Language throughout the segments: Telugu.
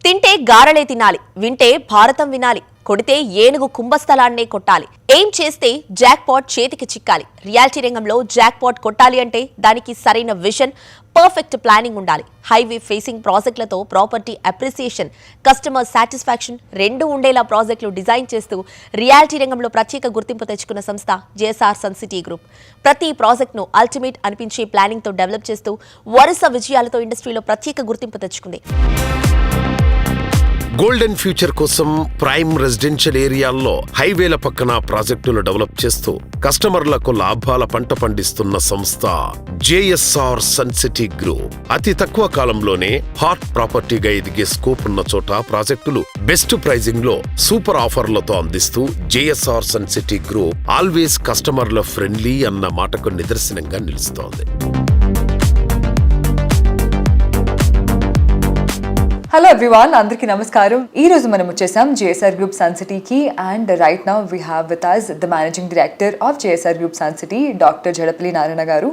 తింటే గారలే తినాలి, వింటే భారతం వినాలి, కొడితే ఏనుగు కుంభస్థలాన్నే కొట్టాలి. ఏం చేస్తే జాక్ పాట్ చేతికి చిక్కాలి. రియాలిటీ రంగంలో జాక్ పాట్ కొట్టాలి అంటే దానికి సరైన విజన్, పర్ఫెక్ట్ ప్లానింగ్ ఉండాలి. హైవే ఫేసింగ్ ప్రాజెక్టులతో ప్రాపర్టీ అప్రిసియేషన్, కస్టమర్ సాటిస్ఫాక్షన్ రెండు ఉండేలా ప్రాజెక్టులు డిజైన్ చేస్తూ రియాలిటీ రంగంలో ప్రత్యేక గుర్తింపు తెచ్చుకున్న సంస్థ జేఎస్ఆర్ సన్ సిటీ గ్రూప్. ప్రతి ప్రాజెక్టును అల్టిమేట్ అనిపించే ప్లానింగ్తో డెవలప్ చేస్తూ వరుస విజయాలతో ఇండస్ట్రీలో ప్రత్యేక గుర్తింపు తెచ్చుకుంది. గోల్డెన్ ఫ్యూచర్ కోసం ప్రైమ్ రెసిడెన్షియల్ ఏరియాల్లో హైవేల పక్కన ప్రాజెక్టులు డెవలప్ చేస్తూ కస్టమర్లకు లాభాల పంట పండిస్తున్న సంస్థ జేఎస్ఆర్ సన్ సిటీ గ్రూప్. అతి తక్కువ కాలంలోనే హాట్ ప్రాపర్టీగా ఎదిగే స్కోప్ ఉన్న చోట ప్రాజెక్టులు బెస్ట్ ప్రైజింగ్ లో సూపర్ ఆఫర్లతో అందిస్తూ JSR sun city group always కస్టమర్ల ఫ్రెండ్లీ అన్న మాటకు నిదర్శనంగా నిలుస్తోంది. హలో ఎవ్రీవన్, అందరికీ నమస్కారం. ఈ రోజు మనం వచ్చేసాం జేఎస్ఆర్ గ్రూప్ సన్ సిటీకి and right now we have with us the managing director of JSR group sun City, doctor Jadapalli Narayana garu.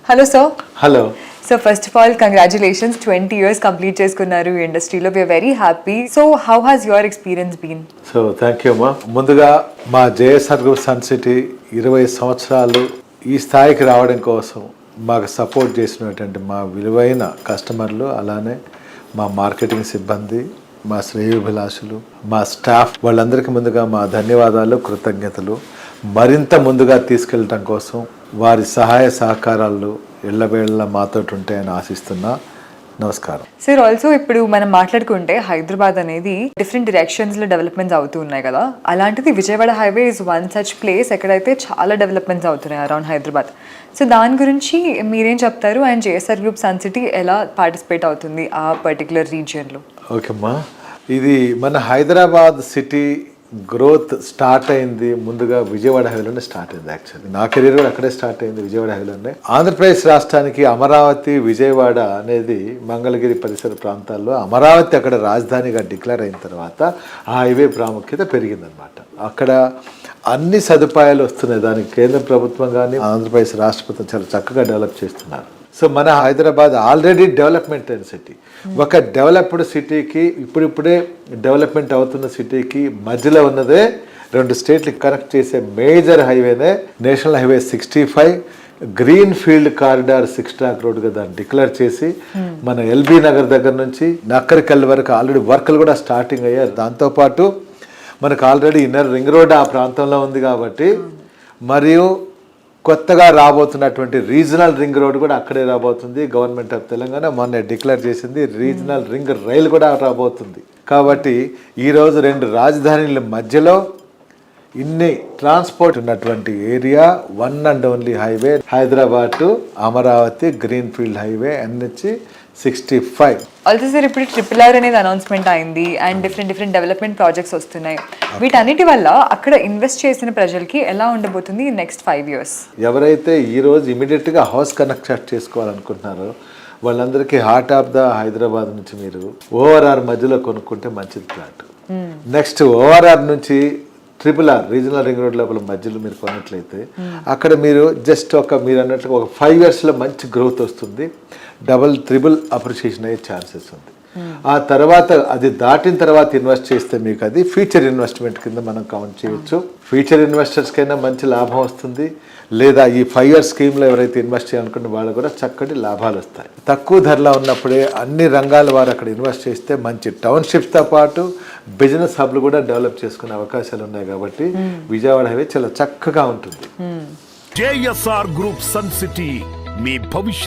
Hello sir. Hello. So first of all congratulations, 20 years complete చేసుకున్నారు ఈ ఇండస్ట్రీలో. We're very happy. So how has your experience been? So thank you అమ్మా. ముందుగా మా జేఎస్ఆర్ గ్రూప్ సన్ సిటీ 20 సంవత్సరాలు ఈ స్థాయికి రావడం కోసం మాకు సపోర్ట్ చేసినటువంటి మా విలువైన కస్టమర్లు, అలానే మా మార్కెటింగ్ సిబ్బంది, మా శ్రేయోభిలాషులు, మా స్టాఫ్, వాళ్ళందరికీ ముందుగా మా ధన్యవాదాలు, కృతజ్ఞతలు. మరింత ముందుగా తీసుకెళ్ళటం కోసం వారి సహాయ సహకారాలు ఎల్లవేళ మాతో ఉంటాయని ఆశిస్తున్నా. నమస్కారం సార్. ఆల్సో ఇప్పుడు మనం మాట్లాడుకుంటే హైదరాబాద్ అనేది డిఫరెంట్ డైరెక్షన్స్లో డెవలప్మెంట్స్ అవుతూ ఉన్నాయి కదా. అలాంటిది Vijayawada highway is one such place ఎక్కడైతే చాలా డెవలప్మెంట్స్ అవుతున్నాయి అరౌండ్ హైదరాబాద్. సో దాని గురించి మీరేం చెప్తారు and JSR group sun city ఎలా పార్టిసిపేట్ అవుతుంది ఆ పర్టికులర్ రీజియన్లో? ఓకేమ్మా. ఇది మన హైదరాబాద్ సిటీ గ్రోత్ స్టార్ట్ అయింది ముందుగా విజయవాడ హైవేలోనే స్టార్ట్ అయింది. యాక్చువల్లీ నా కెరీర్ కూడా అక్కడే స్టార్ట్ అయింది, విజయవాడ హైవేలోనే. ఆంధ్రప్రదేశ్ రాష్ట్రానికి అమరావతి, విజయవాడ అనేది మంగళగిరి పరిసర ప్రాంతాల్లో అమరావతి అక్కడ రాజధానిగా డిక్లేర్ అయిన తర్వాత ఆ హైవే ప్రాముఖ్యత పెరిగిందనమాట. అక్కడ అన్ని సదుపాయాలు వస్తున్నాయి. దానికి కేంద్ర ప్రభుత్వం కానీ ఆంధ్రప్రదేశ్ రాష్ట్ర ప్రభుత్వం చాలా చక్కగా డెవలప్ చేస్తున్నారు. సో మన హైదరాబాద్ ఆల్రెడీ డెవలప్మెంట్ అయిన సిటీ. ఒక డెవలప్డ్ సిటీకి, ఇప్పుడిప్పుడే డెవలప్మెంట్ అవుతున్న సిటీకి మధ్యలో ఉన్నదే 2 స్టేట్లు కనెక్ట్ చేసే మేజర్ హైవేనే national highway 65, green field corridor 6 track రోడ్గా దాన్ని డిక్లేర్ చేసి మన ఎల్బీ నగర్ దగ్గర నుంచి నక్కరికల్ వరకు ఆల్రెడీ వర్క్లు కూడా స్టార్టింగ్ అయ్యారు. దాంతోపాటు మనకు ఆల్రెడీ ఇన్నర్ రింగ్ రోడ్ ఆ ప్రాంతంలో ఉంది కాబట్టి, మరియు కొత్తగా రాబోతున్నటువంటి రీజనల్ రింగ్ రోడ్ కూడా అక్కడే రాబోతుంది. గవర్నమెంట్ ఆఫ్ తెలంగాణ మొన్న డిక్లేర్ చేసింది రీజనల్ రింగ్ రైలు కూడా రాబోతుంది. కాబట్టి ఈరోజు 2 రాజధానుల మధ్యలో ఇన్ని ట్రాన్స్పోర్ట్ ఉన్నటువంటి area, one and only highway Hyderabad to Amaravati green field highway NH65. Also sir, ఇప్పుడు RRR అనేది అనౌన్స్మెంట్ అయింది అండ్ డిఫరెంట్ డెవలప్మెంట్ ప్రాజెక్ట్స్ వస్తున్నాయి. వీటన్నిటి వల్ల అక్కడ ఇన్వెస్ట్ చేసిన ప్రజలకి ఎలా ఉండబోతుంది నెక్స్ట్ 5 years? ఎవరైతే ఈరోజు ఇమీడియట్గా హౌస్ కనెక్ట్ చేసుకోవాలనుకుంటున్నారో వాళ్ళందరికీ హార్ట్ ఆఫ్ ద హైదరాబాద్ నుంచి మీరు ORR మధ్యలో కొనుక్కుంటే మంచిది ఫ్లాట్. నెక్స్ట్ ORR నుంచి RRR రీజనల్ రింగ్ రోడ్ లోపల మధ్యలో మీరు కొన్నట్లయితే అక్కడ మీరు జస్ట్ మీరు అన్నట్లుగా ఒక 5 yearsలో మంచి గ్రోత్ వస్తుంది. డబుల్ ట్రిపుల్ అప్రిషియేషన్ అయ్యే ఛాన్సెస్ ఉంది. ఆ తర్వాత అది దాటిన తర్వాత ఇన్వెస్ట్ చేస్తే మీకు అది ఫ్యూచర్ ఇన్వెస్ట్మెంట్ కింద మనం కౌంట్ చేయొచ్చు. ఫ్యూచర్ ఇన్వెస్టర్స్కైనా మంచి లాభం వస్తుంది. లేదా ఈ 5 year స్కీమ్లో ఎవరైతే ఇన్వెస్ట్ చేయాలనుకుంటే వాళ్ళు కూడా చక్కటి లాభాలు వస్తాయి. తక్కువ ధరలో ఉన్నప్పుడే అన్ని రంగాల వారు అక్కడ ఇన్వెస్ట్ చేస్తే మంచి టౌన్షిప్స్తో పాటు బిజినెస్ హబ్లు కూడా డెవలప్ చేసుకునే అవకాశాలు ఉన్నాయి. కాబట్టి విజయవాడ హైవే చాలా చక్కగా ఉంటుంది. జేఎస్ఆర్ గ్రూప్ సన్ సిటీ మీ భవిష్యత్